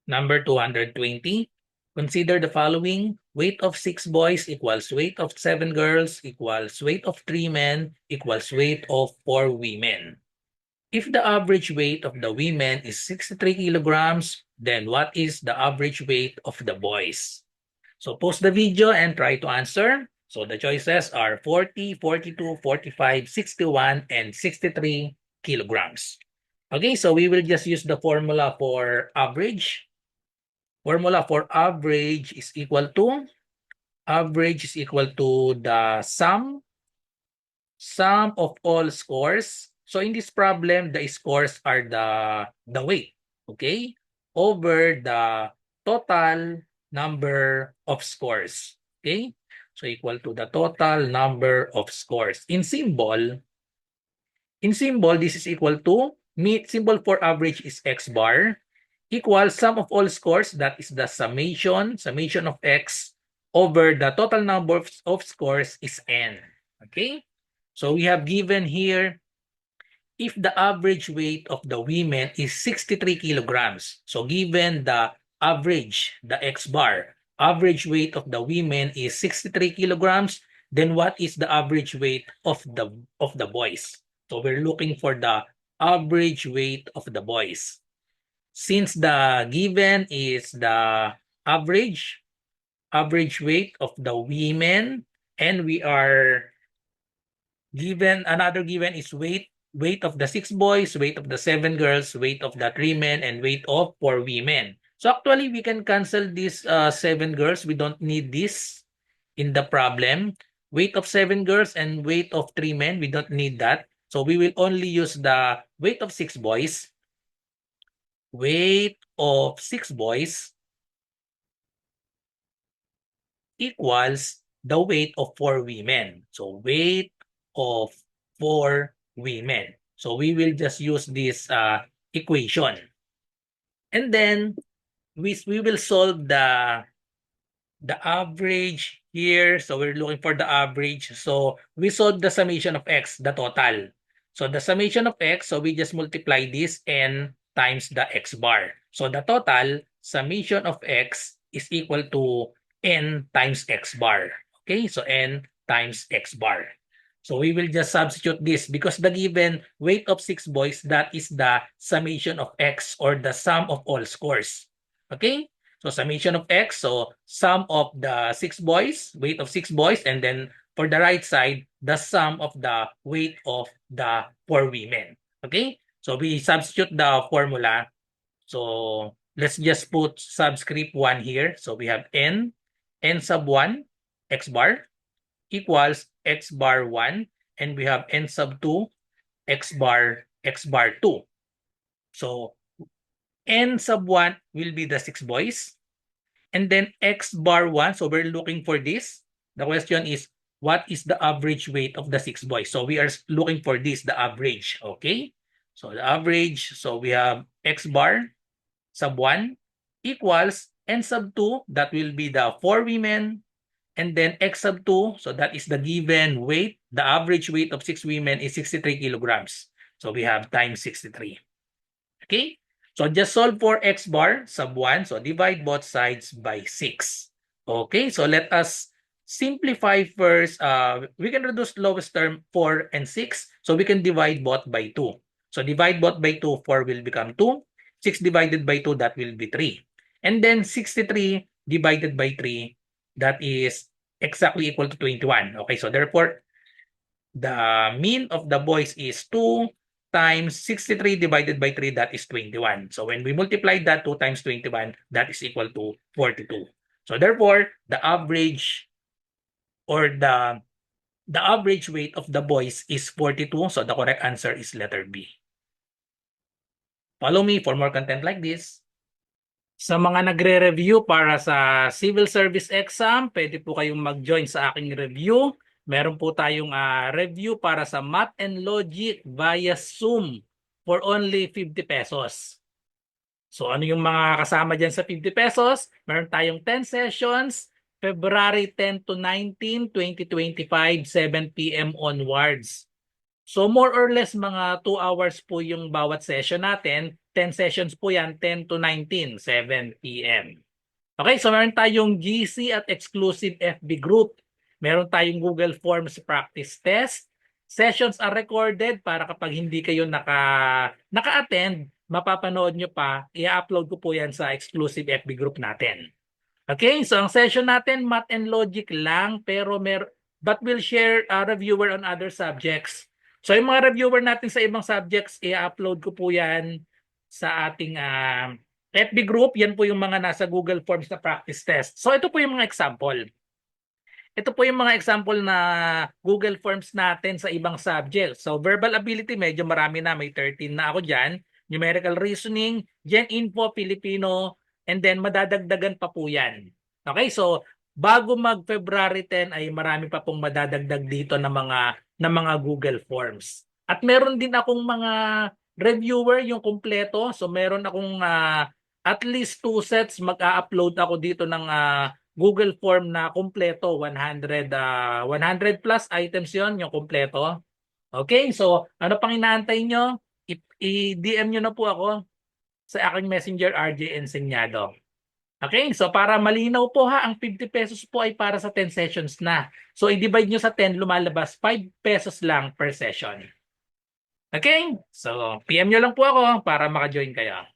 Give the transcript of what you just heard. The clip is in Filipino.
Number 220. Consider the following. Weight of 6 boys equals weight of 7 girls equals weight of 3 men equals weight of 4 women. If the average weight of the women is 63 kilograms, then what is the average weight of the boys? So pause the video and try to answer. So the choices are 40, 42, 45, 61, and 63 kilograms. Okay, so we will just use the formula for average. Formula for average is equal to the sum of all scores. So in this problem, the scores are the weight, okay, over the total number of scores, okay? So equal to the total number of scores. In symbol, this is equal to, symbol for average is x bar, equals sum of all scores, that is the summation of x over the total number of scores is n. Okay? So we have given here, if the average weight of the women is 63 kilograms. So given the average, the x bar, average weight of the women is 63 kilograms, then what is the average weight of the boys? So we're looking for the average weight of the boys. Since the given is the average weight of the women, and we are given, another given is weight of the 6 boys, weight of the 7 girls, weight of the 3 men, and weight of 4 women. So actually, we can cancel these 7 girls. We don't need this in the problem. Weight of 7 girls and weight of 3 men, we don't need that. So we will only use the weight of 6 boys. Weight of 6 boys equals the weight of 4 women. So weight of 4 women. So we will just use this equation. And then we will solve the average here. So we're looking for the average. So we solve the summation of x, the total. So the summation of x, so we just multiply this n times the x bar. So the total summation of x is equal to n times x bar. Okay, so n times x bar. So we will just substitute this because the given weight of 6 boys, that is the summation of x, or the sum of all scores. Okay, so summation of x, so sum of the 6 boys, weight of 6 boys, and then for the right side, the sum of the weight of the 4 women. Okay, so we substitute the formula. So let's just put subscript 1 here. So we have n sub 1 x bar equals x bar 1, and we have n sub 2 x bar 2. So n sub 1 will be the 6 boys, and then x bar 1, so we're looking for this. The question is, what is the average weight of the 6 boys? So we are looking for this, the average. Okay, so the average, so we have x bar sub 1 equals n sub 2, that will be the 4 women, and then x sub 2, so that is the given weight. The average weight of 6 women is 63 kilograms. So we have times 63. Okay, so just solve for x bar sub 1. So divide both sides by 6. Okay, so let us simplify first. We can reduce lowest term 4 and 6. So we can divide both by 2. So divide both by 2, 4 will become 2. 6 divided by 2, that will be 3. And then 63 divided by 3, that is exactly equal to 21. Okay, so therefore, the mean of the boys is 2 times 63 divided by 3, that is 21. So when we multiply that, 2 times 21, that is equal to 42. So therefore, the average, or the average weight of the boys is 42. So the correct answer is letter B. Follow me for more content like this. Sa mga nagre-review para sa civil service exam, pwede po kayong mag-join sa aking review. Meron po tayong review para sa Math and Logic via Zoom for only 50 pesos. So ano yung mga kasama dyan sa 50 pesos? Meron tayong 10 sessions, February 10 to 19, 2025, 7 p.m. onwards. So more or less mga 2 hours po yung bawat session natin. 10 sessions po yan, 10 to 19, 7 p.m. Okay, so meron tayong GC at exclusive FB group. Meron tayong Google Forms practice test. Sessions are recorded para kapag hindi kayo naka-attend, mapapanood nyo pa, i-upload ko po yan sa exclusive FB group natin. Okay, so ang session natin, math and logic lang, but we'll share a reviewer on other subjects. So yung mga reviewer natin sa ibang subjects, i-upload ko po yan sa ating FB group. Yan po yung mga nasa Google Forms na practice test. So ito po yung mga example. Ito po yung mga example na Google Forms natin sa ibang subjects. So verbal ability, medyo marami na. May 13 na ako dyan. Numerical reasoning, Gen Info, Filipino, and then madadagdagan pa po yan. Okay, so bago mag-February 10 ay marami pa pong madadagdag dito ng mga Google Forms. At meron din akong mga reviewer yung kumpleto. So meron akong at least 2 sets mag-a-upload ako dito ng Google Form na kumpleto, 100 plus items yon yung kumpleto. Okay, so ano pang inaantay nyo? I-DM nyo na po ako sa aking messenger RJ Enseñado. Okay, so para malinaw po ha, ang 50 pesos po ay para sa 10 sessions na. So i-divide nyo sa 10, lumalabas 5 pesos lang per session. Okay, so PM nyo lang po ako para maka-join kayo.